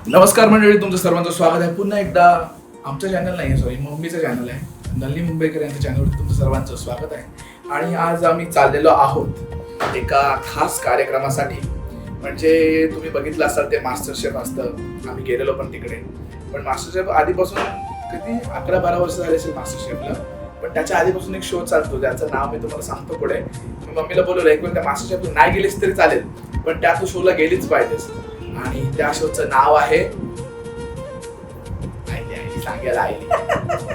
नमस्कार मंडळी, तुमचं सर्वांचं स्वागत आहे पुन्हा एकदा आमच्या चॅनल नाही, सॉरी मम्मीचं चॅनल आहे, नल्ली मुंबईकर यांच्या चॅनलवर तुमचं सर्वांचं स्वागत आहे. आणि आज आम्ही चाललेलो आहोत एका खास कार्यक्रमासाठी. म्हणजे तुम्ही बघितलं असाल ते मास्टर शेफ असतं, आम्ही गेलेलो पण तिकडे. पण मास्टर शेफ आधीपासून किती 11-12 वर्ष झाले असेल मास्टर शेफला. पण त्याच्या आधीपासून एक शो चालतो ज्याचं नाव मी तुम्हाला सांगतो पुढे. मी मम्मीला बोलवलं एक वेळ त्या मास्टर शेफला नाही गेलीस तरी चालेल, पण त्या तू शोला गेलीच पाहिजेस. आणि त्या शोचं नाव आहे सांगायला आईली.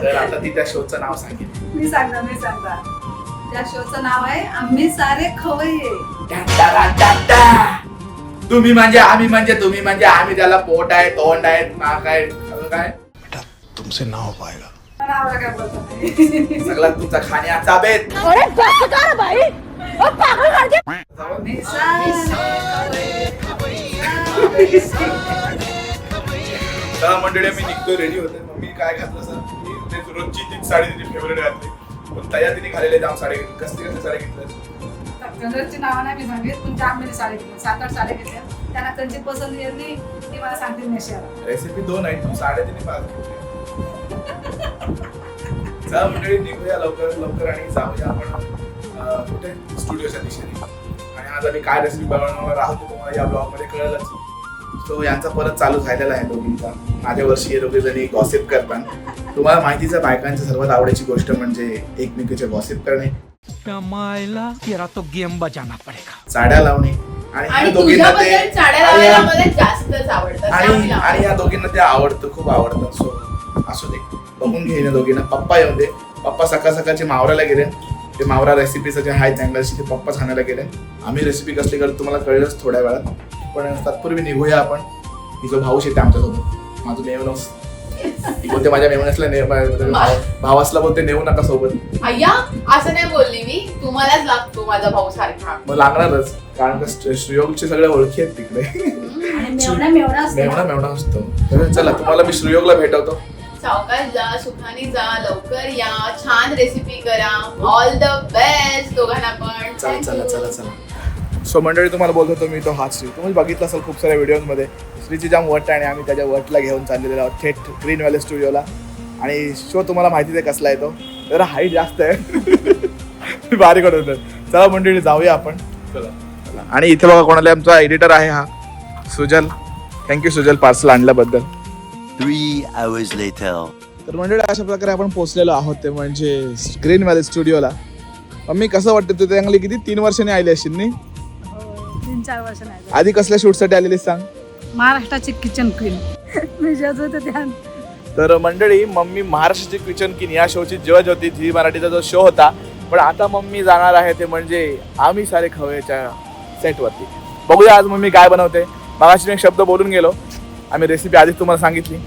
तर आता ती त्या शोचं नाव सांगेल. मी सांगणार त्या शोचं नाव आहे आम्ही सारे खवय्ये. तुम्ही म्हणजे आम्ही म्हणजे तुम्ही म्हणजे आम्ही, त्याला पोट आहे, तोंड आहे, नाक आहे, काय बेटा तुमसे ना हो पाएगा. नावाला काय बोलतो नाही. सगळा तुमचा खाण्याचा बेत. आम्ही सारे चला मंडळी, मी निघतो, रेडी होते. मम्मी काय घातलं सर, मी रोजची तीच साडी तिची फेवरेट घातली. पण तया तिने घालेले जाम साडी, कसली साडी घेतली. कलरची नावं नाही मी सांगित, पण जाम साडी घेतली, 7-8 साड्या घेतल्या. त्यांना त्यांची पसंत येत नाही ती मला सांगतील नेशियाला. रेसिपी 2 आहेत, पण साड्या तिने 5 घेतल्या. चला मंडळी, निघूया लवकर आणि जाऊया आपण कुठे स्टुडिओच्या दिशेने. आणि आज आम्ही काय रेसिपी बनवणार आहोत ते तुम्हाला या ब्लॉग मध्ये कळलंच. तो यांचा परत चालू झालेला आहे दोघींचा. माझ्या वर्षी हे दोघे जणी गॉसिप करतात. तुम्हाला माहितीच आहे, बायकांची सर्वात आवडीची गोष्ट म्हणजे एकमेकीचे गॉसिप करणे, तो गेम बजाना पडेगा. साड्या लावणे. आणि दोघींना ते आणि या दोघींना ते आवडतं, खूप आवडतं. सो असू दे, बघून घेईन दोघींना. पप्पा येऊ दे. पप्पा सकाळचे मावराला गेले. ते मावरा रेसिपीचं जे आहे चांगल्याशी ते पप्पा खाण्याला गेले. आम्ही रेसिपी कसली करतो तुम्हाला कळलंच थोड्या वेळात. पण तत्पूर्वी निघूया आपण. ही जो भाऊश येते आमच्यासोबत, माझं मेवनस. ती बोलते माझ्या मेवनसला भावासला बोलते नेऊ नका सोबत. अय्या असं नाही बोलली मी, तुम्हालाच लागतो माझा भाऊ सारखा. मग लागणारच, कारण का श्रीयोगचे सगळे ओळखी आहेत तिकडे. मेवणा असतो. चला तुम्हाला मी श्रीयोगला भेटवतो. सावकाश जा, सुखाने जा, लवकर या, छान रेसिपी करा. ऑल द बेस्ट दोघांना पण. चला. सो मंडळी, तुम्हाला बोलत होतो मी, तो हा श्री. तुम्ही बघितलं असेल खूप साऱ्या व्हिडिओमध्ये. श्रीची जाम वट आहे आणि आम्ही त्याच्या वटला घेऊन चाललेलो आहोत थेट ग्रीन व्हॅली स्टुडिओला. आणि शो तुम्हाला माहितीच आहे कसला आहे तो. जरा हाईट जास्त आहे, बारीक होतं. चला मंडळी, जाऊया आपण. चला. आणि इथे बघा कोणाला, आमचा एडिटर आहे हा सुजल. थँक्यू सुजल पार्सल आणल्याबद्दल. 3 hours later. तर मंडळी, अशा प्रकारे आपण पोहोचलेलो आहोत ते म्हणजे ग्रीन व्हॅली स्टुडिओला. मम्मी कसं वाटतं, तू चांगली किती 3 वर्षांनी आली असेल नाही? 3-4 वर्ष नाही. आधी कसल्या शूटसाठी आलेली सांग? महाराष्ट्राची किचन क्वीन मी होते ध्यान. तर मंडळी, मम्मी महाराष्ट्राची किचन क्वीन या शोची जज होती. झी मराठीचा जो शो होता. पण आता मम्मी जाणार आहे ते म्हणजे आम्ही सारे खवय्येच्या सेटवरती. बघूया आज मम्मी काय बनवते. मगाशी मी एक शब्द बोलून गेलो. आम्ही रेसिपी आधीच तुम्हाला सांगितली,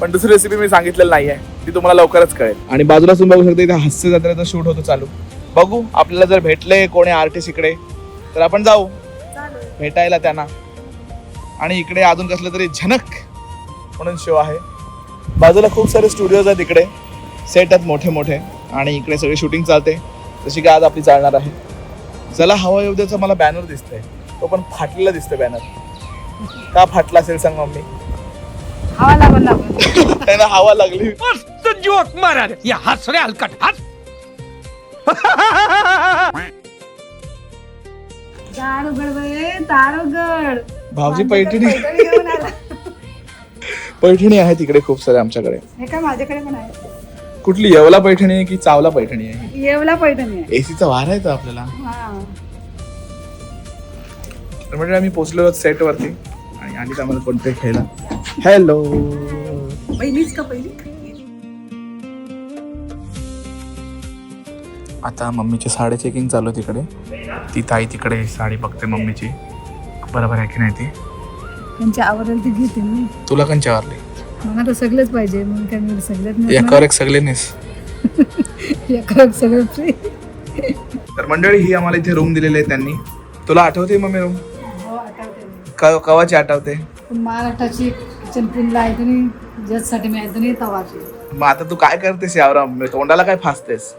पण दुसरी रेसिपी मी सांगितलेली नाही आहे, ती तुम्हाला लवकरच कळेल. आणि बाजूला तुम्ही बघू शकता, इथे हास्य जत्रेचा शूट होतो चालू. बघू आपल्याला जर भेटले कोणी आर्टिस्ट इकडे तर आपण जाऊ भेटायला त्यांना. आणि इकडे अजून कसलं तरी झनक म्हणून शो आहे. बाजूला खूप सारे स्टुडिओज आहेत, इकडे सेट आहेत मोठे मोठे. आणि इकडे सगळी शूटिंग चालते, जशी काय आज आपली चालणार आहे. चला, हवा येऊ द्याचा मला बॅनर दिसतोय, तो पण फाटलेला दिसतोय बॅनर. का फाटला असेल सांग मम्मी? हवा लागून त्यांना हवा लागली. मस्त जोक मारा रे. या हस रे हलकट हस. दार उघड, दार उघड. भाऊजी पैठणी घेऊन आला. पैठणी आहे तिकडे खूप सारे आमच्याकडे. हे काय माझ्याकडे पण आहे. कुठली, येवला पैठणी आहे की चावला पैठणी आहे? येवला पैठणी आहे. एसीचा वारा आहे तो आपल्याला. हा. तर म्हणजे आम्ही पोहोचलो सेट वरती आणि आली आम्हाला कोणते खेळला. हॅलो. पहिलीच का पहिली? आता मम्मीची साडी चेकिंग चालू तिकडे. ती ताई तिकडे साडी बघते मम्मीची, बरोबर आहे की नाही ती. त्यांची आवडेल ती घेते मी. तुला कंच्या आवरली? मला तर सगळंच पाहिजे, मग काय मी सगळ्यात एकावर एक सगळे नेस. सगळं फ्री. तर मंडळी, ही आम्हाला इथे रूम दिलेली आहे त्यांनी. तुला आठवते मम्मी रूम? हो, आठवते. कवाची आठवते? महाराष्ट्राची किचन क्वीनला आहे तुम्ही, जजसाठी मी आहे तुम्ही तवाची. मग आता तू काय करतेस यावर? तोंडाला काय फासतेस?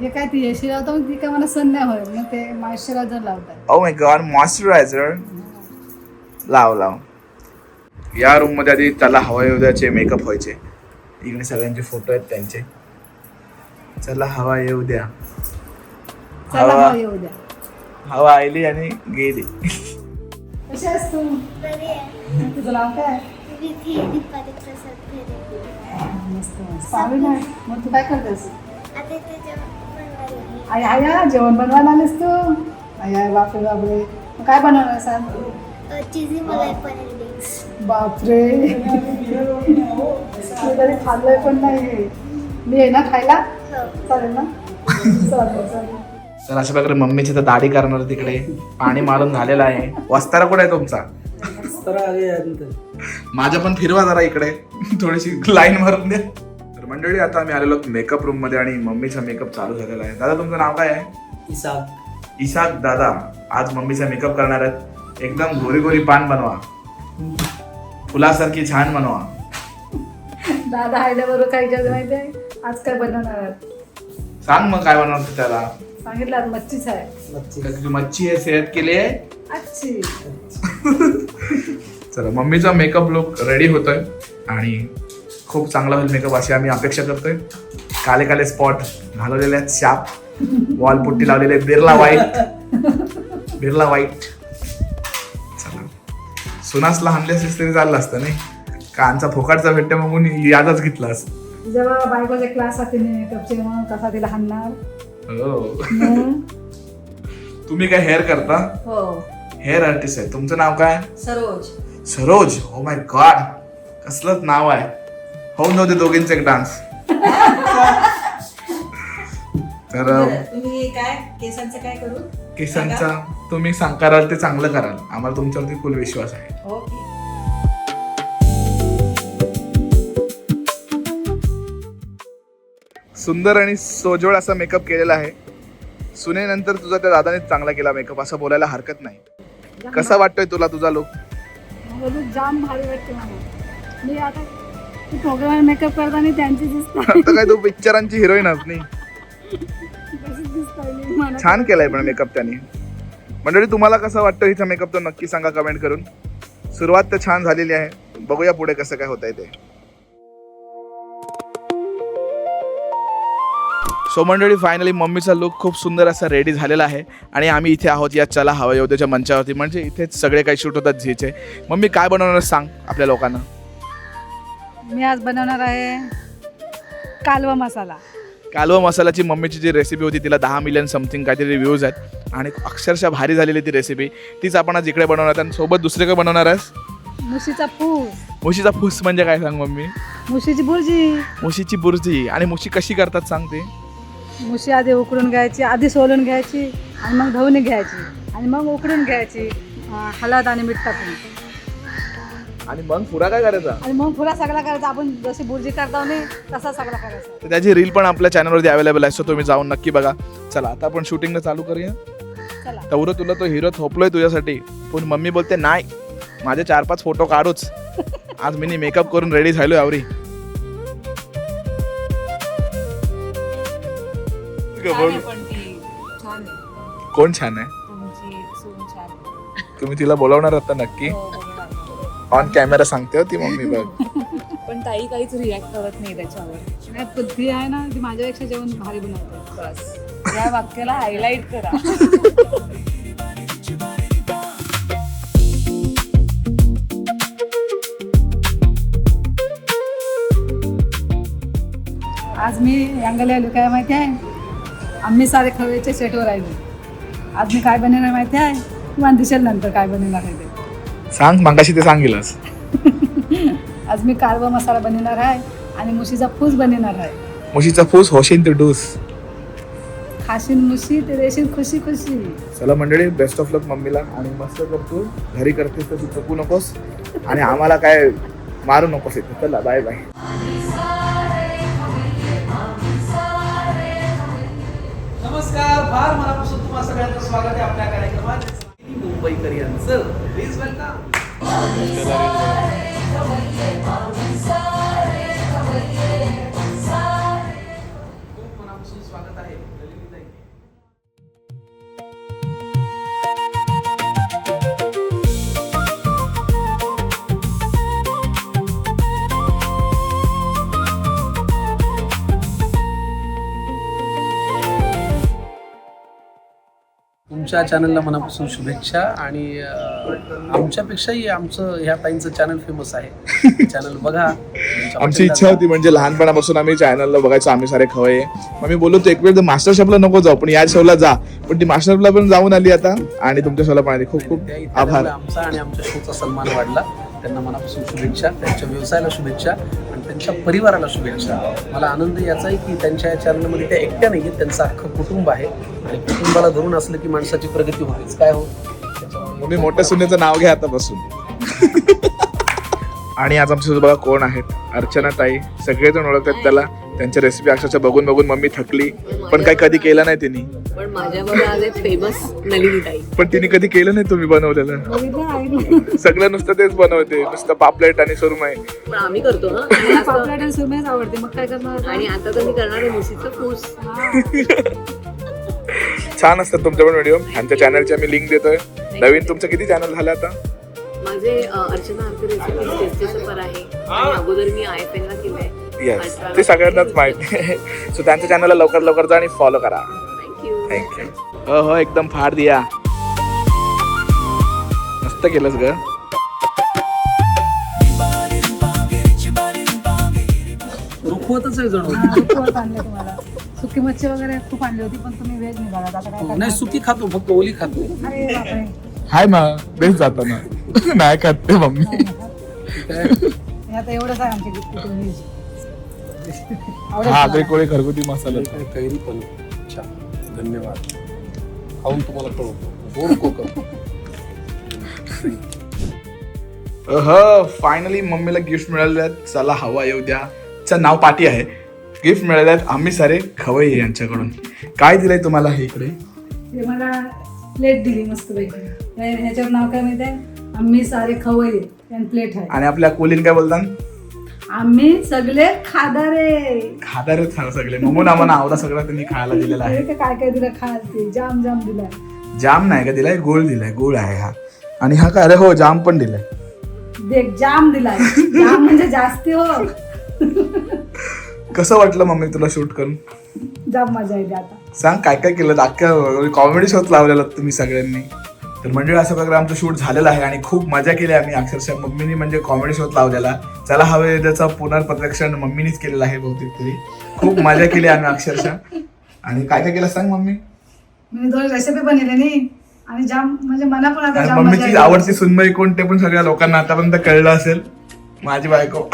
हे काय ती यशी लावतो, मग ती काय मला सण नाही होईल ना, ते मॉइश्चरायझर लावतात. ओ माय गॉड, मॉइश्चरायझर लाव. या रूम मध्ये आधी त्याला हवा येऊ द्याचे मेकअप व्हायचे. इकडे सगळ्यांचे फोटो आहेत त्यांचे. चला हवा येऊ द्या. चला हवा मग येऊ द्या. हवा आली आणि गेली. कशी आहेस तू? तुझं नाव काय? मस्त चालेल ना. मग तू काय करतेस? आई आया जेवण बनवायला आलीस तू? आया बापरे बापरे. मग काय बनवणार सांग? चीजी मलाई पनीर मिक्स. बापरे मी तरी खाल्लंय पण नाही. मी आहे ना खायला? चालेल ना? चालेल चालेल. तर अशा प्रकारे मम्मीची तर दाढी करणार तिकडे पाणी मारून झालेलं आहे. वस्तारा कुठे आहे तुमचा? माझ्या पण फिरवा जरा इकडे थोडीशी लाईन मारून द्या. तर मंडळी आता आम्ही आलेलो मेकअप रूम मध्ये आणि मम्मीचा मेकअप चालू झालेला आहे. दादा तुमचं नाव काय आहे? इसाक दादा आज मम्मीचा मेकअप करणार आहेत. एकदम गोरी गोरी पान बनवा, फुलासारखी छान बनवा. दादा आयडिया बरोबर काय केलं माहिती आहे? आज काय बनवणार? सांग मग काय बनवतो त्याला. सांगितलं आज मच्छीच आहे. तुझी मच्छी आहे सेहत के लिए अच्छी. चला मम्मीचा मेकअप लुक रेडी होतोय आणि खूप चांगला होईल मेकअप अशी आम्ही अपेक्षा करतोय. काले काले स्पॉट घालवलेले आहेत, शाप वॉल पुट्टी लावलेली आहे, बिर्ला व्हाईट. चला सुनासला हाणले असतेस तरी चाललं असतं नाही. कांचा फोकाटचा भेटते म्हणून यादच घेतला असं. जेव्हा बायकोचे क्लास होते मेकअपचे मग कसा तिला हाणणार. तुम्ही काय हेअर करता? हो. हेअर आर्टिस्ट आहे. तुमचं नाव काय? Saroj. Saroj. Oh my God कसलंच नाव आहे. होऊन नव्हते दोघींचे एक डान्स. तर तुम्ही काय केसांचं काय करू? केसांचा तुम्ही कराल ते चांगलं कराल. आम्हाला तुमच्यावरती फुल विश्वास आहे. ओके. सुंदर आणि सोजवळ असा मेकअप केलेला आहे. सुनेनंतर तुझा त्या दादानेच चांगला केला मेकअप असं बोलायला हरकत नाही. कसा वाटतोय तुला तुझा लुक? जाम भारी वाटते मला. मी आता प्रोग्राम मेकअप करताना त्यांची दिसते. आता काय तू पिक्चरांची हिरोईन आहोत नाही. छान केलाय पण मेकअप त्यांनी. मंडळी तुम्हाला कसं वाटतं हिचा मेकअप तर नक्की सांगा कमेंट करून. सुरुवात तर छान झालेली आहे. बघूया पुढे कसं काय होत आहे ते. सो मंडळी फायनली मम्मीचा लुक खूप सुंदर असा रेडी झालेला आहे आणि आम्ही इथे आहोत या चला हवा येऊ द्याच्या मंचावरती. म्हणजे इथेच सगळे काही शूट होतात झीचे. मम्मी काय बनवणार सांग आपल्या लोकांना. मी आज बनवणार आहे कालवा मसाला. कालवा मसाल्याची मम्मीची जी रेसिपी होती तिला 10 मिलियन समथिंग काहीतरी व्ह्यूज आहेत आणि अक्षरशः भारी झालेली ती रेसिपी. तीच आपण आज इकडे बनवणार आणि सोबत दुसरे काय बनवणार आहेस? मुशीचा फूस. मुशीचा फूस म्हणजे काय सांग मम्मी? मुशीची बुर्जी. मुशीची बुर्जी. आणि मुशी कशी करतात सांगते? मुशी आधी उकडून घ्यायची, आधी सोलून घ्यायची आणि मग धुवून घ्यायची आणि मग उकडून घ्यायची हळद आणि मीठ टाकून. आणि मग पुरा काय करायचा? आणि मग पुरा सगळा करायचा. आपण जशी बुर्जी करतो नाही तसा सगळा करायचा. तर त्याची रील पण आपल्या चॅनलवरती अवेलेबल आहे. सो तुम्ही जाऊन नक्की बघा. चला आता आपण शूटिंगला चालू करूया. चला. तेवढं तुला तो हिरो थोपलोय तुझ्यासाठी. पण मम्मी बोलते नाही माझे 4-5 फोटो काढूच. आज मी मेकअप करून रेडी झालोय आवरी. कोण छान आहे? तुम्ही तिला बोलवणार आता नक्की? ऑन कॅमेरा सांगते हो ती मम्मी बघ. पण ताई काहीच रिॲक्ट करत नाही त्याच्यावर. नाही बुद्धी आहे ना ती माझ्यापेक्षा जेवण भारी बनवते. बस या वाक्याला हायलाइट करा. आज मी यांगले आलो काय माहिती आहे? आम्ही सारे खवेच्या सेटवर आलो. आज मी काय बनवणार माहिती आहे? तुम्हाला दिसेल नंतर काय बनवणार आहे ते. सांग मागाशी ते सांगितलंस. आज मी कालवा मसाला बनवणार आहे आणि मुशीचा फूस बनवणार आहे. मुशीचा फूस होशीन तू डूस. खाशीन मुशी ते देशील खुशी खुशी. चला मंडळी बेस्ट ऑफ लक मम्मीला. आणि मस्त करतो घरी करतेस तर तू चुकू नकोस आणि आम्हाला काय मारू नकोस इथे. चला बाय बाय. नमस्कार. फार मनापासून तुम्हा सगळ्यांचं स्वागत आहे आपल्या कार्यक्रमात मुंबईकर यांचं. Please welcome. खूप मनापासून स्वागत आहे. तुमच्या चॅनलला मनापासून शुभेच्छा. आणि आमच्यापेक्षाही आमचं ह्या ताईंचं चॅनल फेमस आहे. चॅनल बघा. आमची इच्छा होती म्हणजे लहानपणापासून आम्ही चॅनलला बघायचो आम्ही सारे खवय्ये. मग मी बोललो एक वेळ मास्टर शेफला नको जाऊ पण या शोला जा. पण ती मास्टर शेफला पण जाऊन आली आता आणि तुमच्या शोला पण आली. खूप खूप आभार. आमचा आणि आमच्या शोचा सन्मान वाढला. त्यांना मनापासून शुभेच्छा. त्यांच्या व्यवसायाला शुभेच्छा आणि त्यांच्या परिवाराला शुभेच्छा. मला आनंद याचा आहे की त्यांच्या या चॅनलमध्ये त्या एकट्या नाही आहेत, त्यांचं अख्खं कुटुंब आहे आणि कुटुंबाला धरून असलं की माणसाची प्रगती होतेच. काय हो त्याच्यामुळे तुम्ही मोठ्या सुनेचं नाव घ्या आता बसून. आणि आज आमच्यासोबत बघा कोण आहेत. अर्चना ताई. सगळेजण ओळखतात त्याला. त्यांच्या रेसिपी अक्षरशः बघून बघून मम्मी थकली पण काही कधी केलं नाही तिने. पण माझ्याबरोबर आज एक फेमस नलिनी ताई. पण तिने कधी केलं नाही तुम्ही बनवलेलं. सगळं नुसतं तेच बनवते. नुसतं पापलेट आणि सुरमई. पण आम्ही करतो ना. मला पापलेट आणि सुरमईच आवडते. मग काय करणार आता? आणि आता तर मी करणार आहे मुसीचं फूस. छान असतात तुमचे पण व्हिडिओ. आमच्या चॅनलची आम्ही लिंक देतोय. नवीन तुमचं किती चॅनल झालं आता? माझे अर्चना आमचे रेसिपी टेस्टी सफर आहे आणि अगोदर मी IFN ला केलंय. येस ते सगळ्यांनाच माहिती आहे. सो त्यांच्या चॅनलला लवकर लवकर जा आणि फॉलो करा. थँक्यू. थँक्यू. हो एकदम फार दिया. मस्त केलंस ग. रुखवतच आहे जणू. खूप आणले तुम्हाला. सुकी मच्छी वगैरे खूप आणली होती पण तुम्ही व्हेज निघाला. आता काय करणार? नाही सुकी खातो फक्त ओली खातो. अरे बापरे. हाय ना बेस जाताना नाही खाते मम्मी. हे आता एवढंच आहे आमच्या गिफ्ट व्हेज. हा आगरी कोळी घरगुती मसाला. कैरी पण छान. धन्यवाद. खाऊन तुम्हाला कळवतो. गोड कोकम. फायनली मम्मीला गिफ्ट मिळाले आहेत. चला हवा येऊ द्या चं नाव पाटी आहे. गिफ्ट मिळाले आहेत आम्ही सारे खवय्ये यांच्याकडून. काय दिलंय तुम्हाला हे इकडे? ते मला प्लेट दिली मस्त पैकी. ह्याच्यावर नाव काय माहिती आहे? आम्ही सारे खवय्ये. आणि प्लेट आहे. आणि आपल्या कोलीन काय बोलतात? आम्ही सगळे खादारे. खादारच खा सगळे. म्हणून आम्हाला आवडा सगळं त्यांनी खायला दिलेला आहे. ते काय काय दिलं खायला? ते जाम जाम दिलाय. जाम नाही का दिलाय? गोळ दिलाय. गोळ आहे हा. आणि हा काय? अरे हो जाम पण दिलाय. देख जाम दिलाय. जाम म्हणजे जास्ती हो. कसं वाटलं मम्मी तुला शूट करून? जाम मजा येते. आता सांग काय काय केलं? अख्ख्या कॉमेडी शोत लावलेला तुम्ही सगळ्यांनी. तर मंडळी असं प्रकारे आमचं शूट झालेलं आहे आणि खूप मजा केली आम्ही. अक्षरशः मम्मीनी म्हणजे कॉमेडी शोत लावलेला. चला हवे त्याचा पुनर्प्रदर्शन मम्मीनीच केलेलं आहे बहुतेक तरी. खूप मजा केली आम्ही अक्षरशः. आणि काय काय केलं सांग मम्मी? मी 2 रेसिपी बनवली नाही आणि जाम म्हणजे मला पण आता आणि जाम मजा मम्मीची येते. आवडती सुनबाई कोणते पण सगळ्या लोकांना आतापर्यंत कळलं असेल. माझी बायको.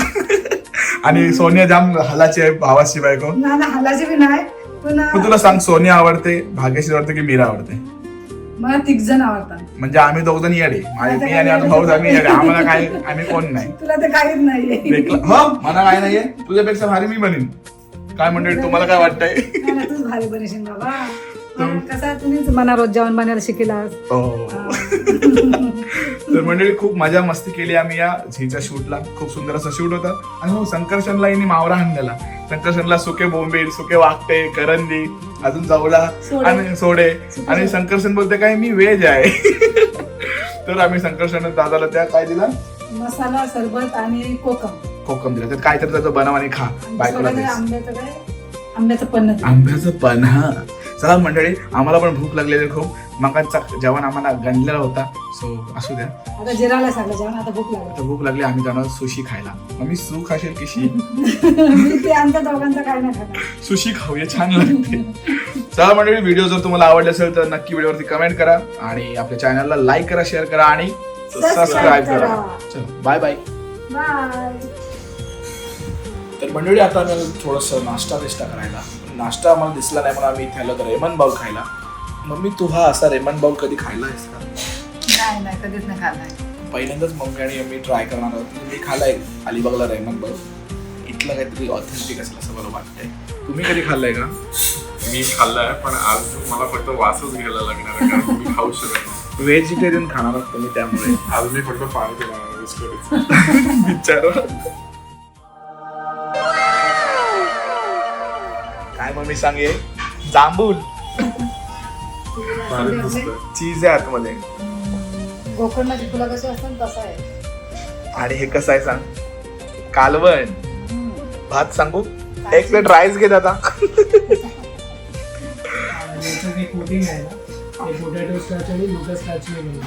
आणि सोनिया जाम हलाची आहे भावाची बायको. नाही हलाची बी नाही पण पण तुला सांग सोनिया आवडते, भाग्यश्री आवडते की मीरा आवडते? मला 3 जण आवडतात. म्हणजे आम्ही 2 जण येडे. मी आणि माझा भाऊ आम्ही येडे. आम्हाला काय आम्ही कोण नाही. तुला तर काहीच नाहीये. हो मला काय नाहीये. तुझ्यापेक्षा भारी मी बनीन. काय मंडळी तुम्हाला काय वाटतंय? नाही, तूच भारी बनशील बाबा. कसं तुम्हीच मना रोज जेवण बनायला शिकलास. तर मंडळी खूप मजा मस्ती केली आम्ही या झीच्या शूटला. खूप सुंदर असं शूट होतं. आणि हो संकर्षणला यांनी मावरा आणलेला. संकर्षणला सुके बोंबील, सुके वाकटे, करंदी, अजून जवळा आणि सोडे. आणि संकर्षण बोलते काय मी व्हेज आहे. तर आम्ही संकर्षण दादाला त्या काय दिला? मसाला सरबत आणि कोकम दिला. त्यात काय तर त्याचं बनव आणि खा. बायकोला देस. आंब्याचं पन्ह. आंब्याचं पन्ह. चला मंडळी आम्हाला पण भूक लागलेली खूप. मकांचा जेवण आम्हाला गणलेला होता. सो असू द्या. आता जिराला सांगलं जेवण. आता भूक लागली. आता भूक लागली. आम्ही जाणार सुशी खायला. मम्मी सू खाशील की शी? मी ते आमच्या दोघांचं काय नाही खाणार. सुशी खाऊया छान लागते. चला मंडळी व्हिडिओ जर तुम्हाला आवडले असेल तर नक्की व्हिडिओवरती कमेंट करा आणि आपल्या चॅनलला लाईक करा, शेअर करा आणि सबस्क्राईब करा. चलो बाय बाय. बाय. तर मंडळी आता आम्ही थोडंसं नाश्ता करायला. नाश्ता आम्हाला दिसला नाही म्हणून आम्ही इथे आलो तर रेमन बाउल खायला. मम्मी तू हा असा रेमन बाउल कधी खायला आहेस का? नाही कधीच नाही खाल्लाय. पहिल्यांदाच मम्मी आणि मी ट्राय करणार आहोत. मी खाल्लाय अलिबागला रेमन बाउल. इथलं काहीतरी ऑथेंटिक असेल असं मला वाटतंय. तुम्ही कधी खाल्लाय का? मी खाल्लाय पण आज मला फक्त वासच घ्यायला लागणार आहे कारण मी खाऊ शकत नाही. व्हेजिटेरियन खाणार आहात तुम्ही त्यामुळे आज मी फक्त पाणी पिणार. विचार काय मम्मी सांगे? जांभूल चीज आहे आतमध्ये. गोकर्णाची फुलं कशी असतात तसं आहे. आणि हे कसं आहे सांग? कालवण भात सांगू. एक प्लेट राईस घे दादा. हे पोटॅटो स्टार्च आणि लोटस स्टार्चने बनवलं.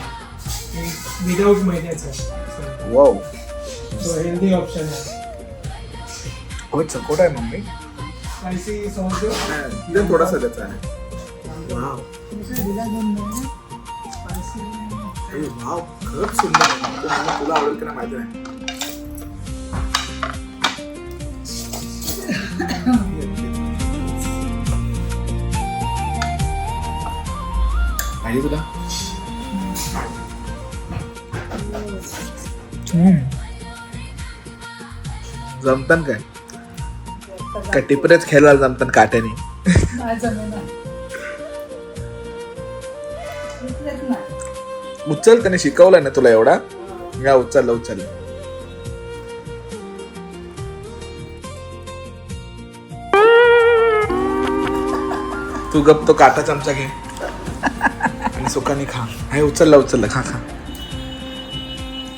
विदाऊट मैद्याचं. वाव, सो हेल्दी ऑप्शन आहे. होय चकोट आहे मम्मी. स्पायसी सॉस इथे थोडासा त्याचा आहे. वाव, अरे वाव, खरंच सुंदर आहे. तुला आवडेल की नाही माहिती नाही. पाहिजे तुला? जमतन काय? का टिपरेच खेळायला जमतन काट्याने? नाही जमेना. इथलेच ना. उचल, त्याने शिकवलंय ना तुला एवढा. या उचल. तू गप तो काटा चमचा घे आणि सुखाने खा. हे उचलला खा.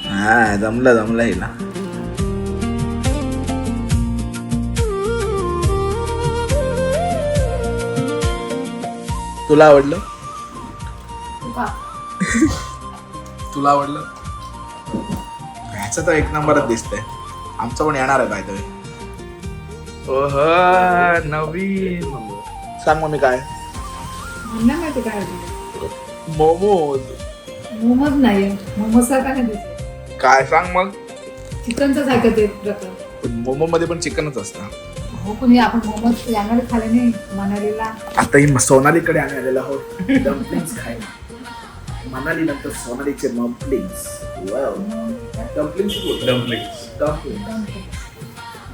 हा, जमलं हिला. तुला आवडलं? तुला आवडलं? ह्याचं तर एक नंबरच दिसतंय. आमचं पण येणार आहे बाय द वे. ओह, नवीन. सांग मम्मी काय? नाही माहिती काय होतं. मोमोज. मोमोज नाही, मोमोज सारखा नाही दिसत. काय सांग मग? चिकनचं सारखं ते प्रकार. मोमो मध्ये पण चिकनच असतं. हो, पण आपण मोमोज यावर खाल्ले नाही मनालीला. आता ही सोनालीकडे आम्ही आलेलो आहोत डम्पलिंग्स खायला. मनाली नंतर सोनालीचे डम्पलिंग्स. Wow, dumplings.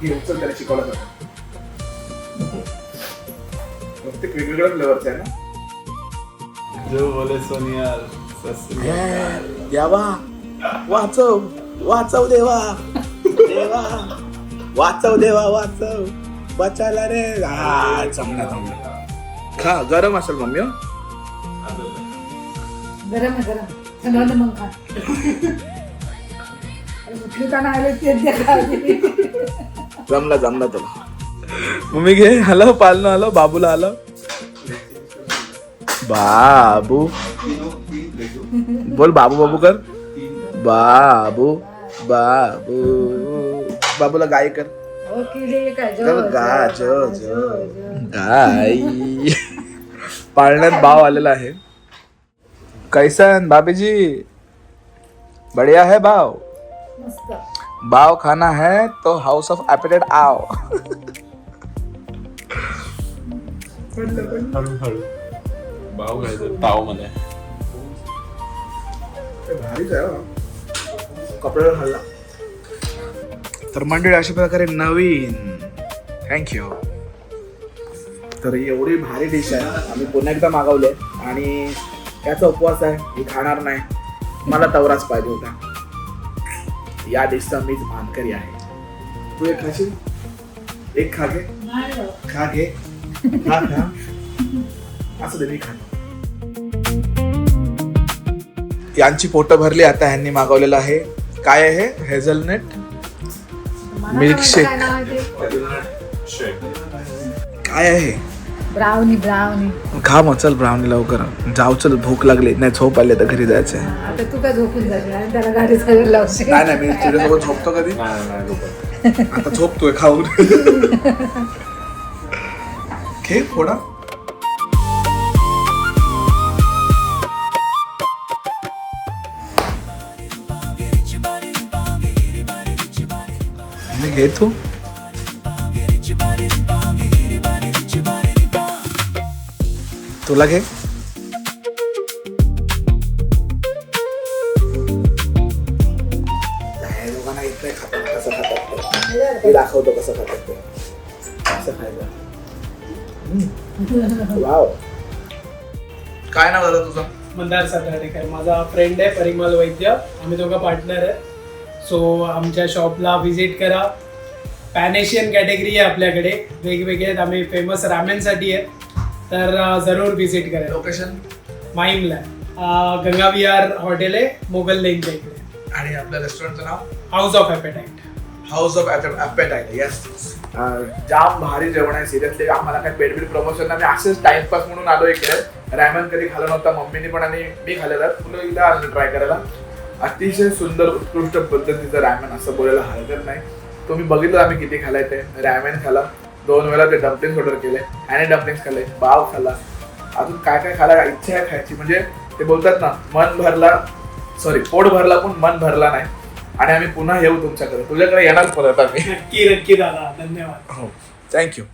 घे, उचल, त्याला शिकवलं जातं. प्रत्येक वेगवेगळ्या फ्लेवरचे आहे ना. जो बोले सोनिया देवा, वाचव देवा, वाचव बचायला रे. जमला. खा, गरम असेल मम्मी. गरम आहे, गरम. थंड मग खा. मुठलीताना आले ते जमला तुला. मम्मी घे. हॅलो पालनो, हॅलो बाबूला. हॅलो बाबू. बोल बाबू कर. बाबूला गाय कर. गाय. पाळण्यात भाव आलेला आहे. कैसन भाभीजी? बढ़िया है भाव. भाव खाना है तो हाउस ऑफ एपेटाइट आओ. हळूहळू भाव घ्यायचं ताव मध्ये. भारीच आहे कपड्यावर हल्ला. तर मंडळी अशा प्रकारे नवीन. थँक्यू. तर एवढी भारी डिश आहे. आम्ही पुन्हा एकदा मागवले आणि त्याचा उपवास आहे. मी खाणार नाही. मला तवराच पाहिजे होता. या डिशचा मीच मानकरी आहे. तू एक खाशील? एक खा घे. खा. असं दे, मी खातो. यांची पोटं भरली. आता ह्यांनी मागवलेलं आहे. काय आहे? Hazelnut milkshake. काय आहे? ब्राउनी. खा मग, चल ब्राउनी लवकर. जाऊ, चल, भूक लागली. नाही, झोप आली तर घरी जायचंय. आता तू काय झोपून जाशील आणि त्याला गाडी चालवून लावशील. नाही, मी तुझ्यासोबत झोपतो कधी. आता झोपतोय खाऊन. घे थोडा. घे तू. तुला घे. कसं खातात ते दाखवतो. कसं खातात ते. कसं खायचं. वाव. काय नाव झालं तुझं? मंदार सातार्डेकर. माझा फ्रेंड आहे परिमल वैद्य. आम्ही दोघं पार्टनर आहे. सो आमच्या शॉपला व्हिजिट करा. पॅन एशियन कॅटेगरी आहे आपल्याकडे. वेगवेगळे आहेत. आम्ही फेमस रामेनसाठी आहेत. तर जरूर व्हिजिट करा. लोकेशन माहीमला. गंगा विहार हॉटेल आहे, मोगल लेनच्या इकडे. आणि आपल्या रेस्टॉरंटचं नाव house of appetite. House of appetite. Yes. जाम भारी जेवण आहे. सिरियसली आम्हाला काही पेड प्रमोशन नाही. असेच टाइमपास म्हणून आलो इकडे. रॅमन कधी खाल्ला नव्हता मम्मीने पण आणि मी खाल्लेला, पुन्हा एकदा आणलं ट्राय करायला. अतिशय सुंदर उत्कृष्ट पद्धतीचं रॅमन असं बोलायला हरकत नाही. तुम्ही बघितलं आम्ही किती खाल्लाय ते. रॅमन खाला, 2 वेळा ते डम्पलिंग्स ऑर्डर केले, ह्याने डम्पलिंग्स खाल्ले, पाव खाल्ला, अजून काय काय खायला इच्छा आहे खायची. म्हणजे ते बोलतात ना, पोट भरला पण मन भरला नाही. आणि आम्ही पुन्हा येऊ तुमच्याकडे, तुझ्याकडे येणार परत आम्ही. नक्की नक्की दादा, धन्यवाद. हो, थँक्यू.